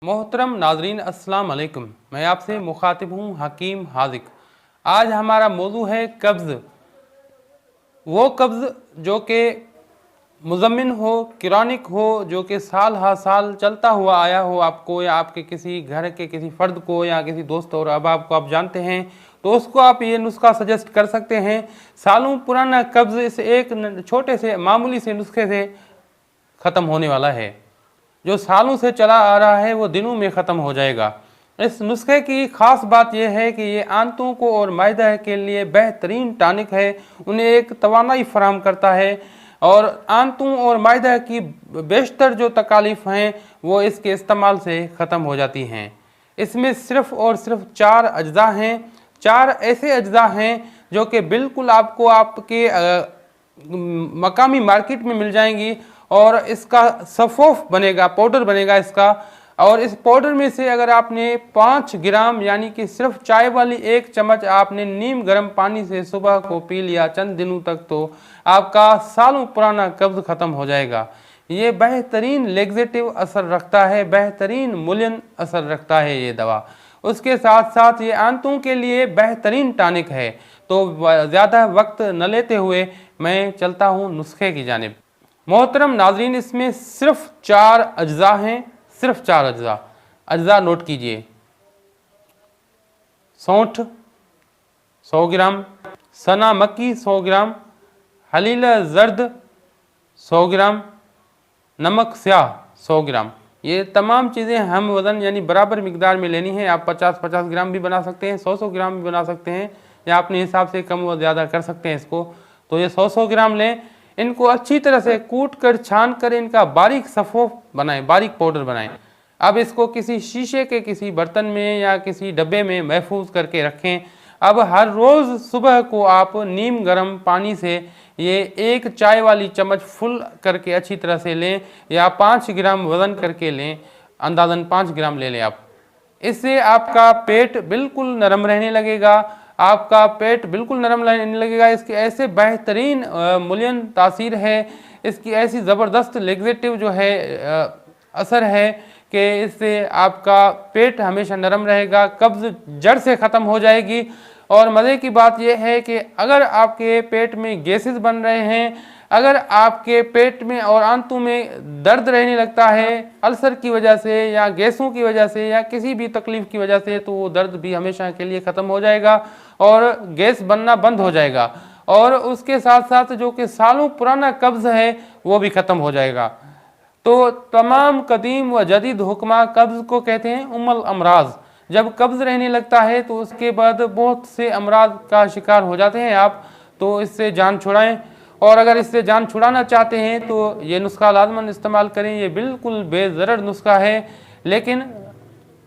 मोहतरम नाजरीन अस्सलाम वालेकुम। मैं आपसे मुखातिब हूँ हकीम हाजिक। आज हमारा मौजू है कब्ज़। वो कब्ज़ जो कि मुज़म्मिन हो, किरानिक हो, जो कि साल हर साल चलता हुआ आया हो आपको या आपके किसी घर के किसी फ़र्द को या किसी दोस्त और अहबाब को आप जानते हैं, तो उसको आप ये नुस्खा सजेस्ट कर सकते हैं। सालों पुराना कब्ज़ इस एक छोटे से मामूली से नुस्खे से ख़त्म होने वाला है। जो सालों से चला आ रहा है वो दिनों में ख़त्म हो जाएगा। इस नुस्खे की ख़ास बात यह है कि ये आंतों को और मायदा के लिए बेहतरीन टॉनिक है, उन्हें एक तवानाई फराहम करता है और आंतों और मायदा की बेशतर जो तकालीफ हैं वो इसके इस्तेमाल से ख़त्म हो जाती हैं। इसमें सिर्फ़ और सिर्फ 4 अज्जा हैं। 4 ऐसे अज्जा हैं जो कि बिल्कुल आपको आपके मकामी मार्केट में मिल जाएंगी और इसका सफ़ोफ बनेगा, पाउडर बनेगा इसका। और इस पाउडर में से अगर आपने 5 ग्राम यानी कि सिर्फ चाय वाली 1 चम्मच आपने नीम गर्म पानी से सुबह को पी लिया चंद दिनों तक, तो आपका सालों पुराना कब्ज़ ख़त्म हो जाएगा। ये बेहतरीन लेग्जेटिव असर रखता है, बेहतरीन मुलियन असर रखता है ये दवा। उसके साथ साथ ये आंतों के लिए बेहतरीन टॉनिक है। तो ज़्यादा वक्त न लेते हुए मैं चलता हूँ नुस्खे की जानिब। मोहतरम नाजरीन, इसमें सिर्फ 4 अज्जा हैं, सिर्फ 4 अज्जा। अज्जा नोट कीजिए: सौंठ 100 ग्राम, सना मक्की 100 ग्राम, हलीला जर्द 100 ग्राम, नमक स्याह 100 ग्राम। ये तमाम चीज़ें हम वज़न यानी बराबर मिकदार में लेनी है। आप 50-50 ग्राम भी बना सकते हैं, 100-100 ग्राम भी बना सकते हैं, या अपने हिसाब से कम व ज़्यादा कर सकते हैं इसको। तो ये 100-100 ग्राम लें। इनको अच्छी तरह से कूट कर छान कर इनका बारीक सफ़ोफ बनाएं, बारीक पाउडर बनाएं। अब इसको किसी शीशे के किसी बर्तन में या किसी डब्बे में महफूज करके रखें। अब हर रोज़ सुबह को आप नीम गर्म पानी से ये 1 चाय वाली चम्मच फुल करके अच्छी तरह से लें, या 5 ग्राम वज़न करके लें, अंदाज़न 5 ग्राम ले लें आप। इससे आपका पेट बिल्कुल नरम रहने लगेगा, आपका पेट बिल्कुल नरम रहने लगेगा। इसकी ऐसे बेहतरीन मुलियन तासीर है, इसकी ऐसी ज़बरदस्त लेग्जेटिव जो है असर है कि इससे आपका पेट हमेशा नरम रहेगा, कब्ज़ जड़ से ख़त्म हो जाएगी। और मज़े की बात यह है कि अगर आपके पेट में गैसेस बन रहे हैं, अगर आपके पेट में और आंतों में दर्द रहने लगता है अल्सर की वजह से या गैसों की वजह से या किसी भी तकलीफ़ की वजह से, तो वो दर्द भी हमेशा के लिए ख़त्म हो जाएगा और गैस बनना बंद हो जाएगा। और उसके साथ साथ जो कि सालों पुराना कब्ज़ है वो भी ख़त्म हो जाएगा। तो तमाम कदीम व जदीद हुक्मा कब्ज़ को कहते हैं उम्मुल अमराज। जब कब्ज़ रहने लगता है तो उसके बाद बहुत से अमराज का शिकार हो जाते हैं आप, तो इससे जान छुड़ाएं। और अगर इससे जान छुड़ाना चाहते हैं तो ये नुस्खा लाजमन इस्तेमाल करें। ये बिल्कुल बेज़रर नुस्खा है, लेकिन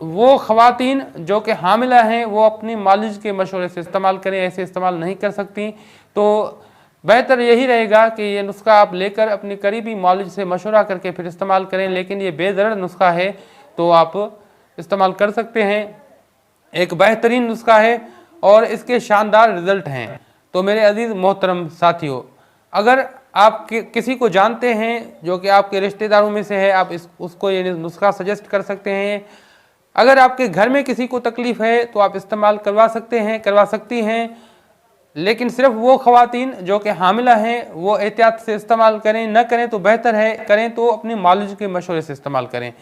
वो ख़वातीन जो कि हामिला हैं वो अपनी मालिज के मशवरे से इस्तेमाल करें, ऐसे इस्तेमाल नहीं कर सकती। तो बेहतर यही रहेगा कि ये नुस्खा आप लेकर अपनी करीबी मालिज से मशवरा करके फिर इस्तेमाल करें। लेकिन ये बेज़रर नुस्खा है तो आप इस्तेमाल कर सकते हैं। एक बेहतरीन नुस्खा है और इसके शानदार रिज़ल्ट हैं। तो मेरे अजीज़ मोहतरम साथियों, अगर आप किसी को जानते हैं जो कि आपके रिश्तेदारों में से है, आप उसको ये नुस्खा सजेस्ट कर सकते हैं। अगर आपके घर में किसी को तकलीफ़ है तो आप इस्तेमाल करवा सकते हैं, करवा सकती हैं। लेकिन सिर्फ वो ख़वातीन जो कि हामिला हैं वो एहतियात से इस्तेमाल करें, न करें तो बेहतर है, करें तो अपनी मालिज के मशवरे से इस्तेमाल करें।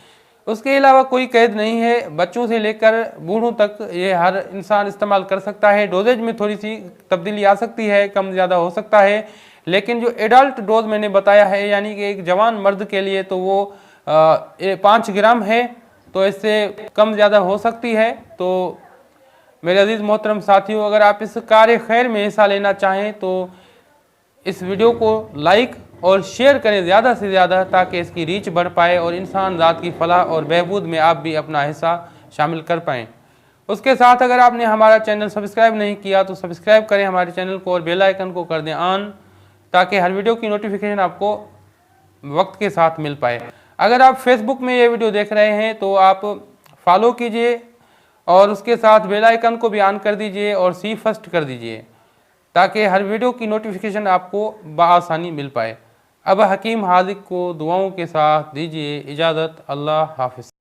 उसके अलावा कोई कैद नहीं है, बच्चों से लेकर बूढ़ों तक ये हर इंसान इस्तेमाल कर सकता है। डोजेज में थोड़ी सी तब्दीली आ सकती है, कम ज़्यादा हो सकता है, लेकिन जो एडल्ट डोज मैंने बताया है यानी कि एक जवान मर्द के लिए तो वो 5 ग्राम है, तो इससे कम ज़्यादा हो सकती है। तो मेरे अजीज़ मोहतरम साथियों, अगर आप इस कार्य खैर में हिस्सा लेना चाहें तो इस वीडियो को लाइक और शेयर करें ज़्यादा से ज़्यादा, ताकि इसकी रीच बढ़ पाए और इंसान ज़ात की फलाह और बहबूद में आप भी अपना हिस्सा शामिल कर पाएँ। उसके साथ अगर आपने हमारा चैनल सब्सक्राइब नहीं किया तो सब्सक्राइब करें हमारे चैनल को और बेल आइकन को कर दें ऑन, ताकि हर वीडियो की नोटिफिकेशन आपको वक्त के साथ मिल पाए। अगर आप फेसबुक में ये वीडियो देख रहे हैं तो आप फॉलो कीजिए और उसके साथ बेल आइकन को भी ऑन कर दीजिए और सी फर्स्ट कर दीजिए, ताकि हर वीडियो की नोटिफिकेशन आपको बआसानी मिल पाए। अब हकीम हाजिक को दुआओं के साथ दीजिए इजाज़त। अल्लाह हाफ़िज़।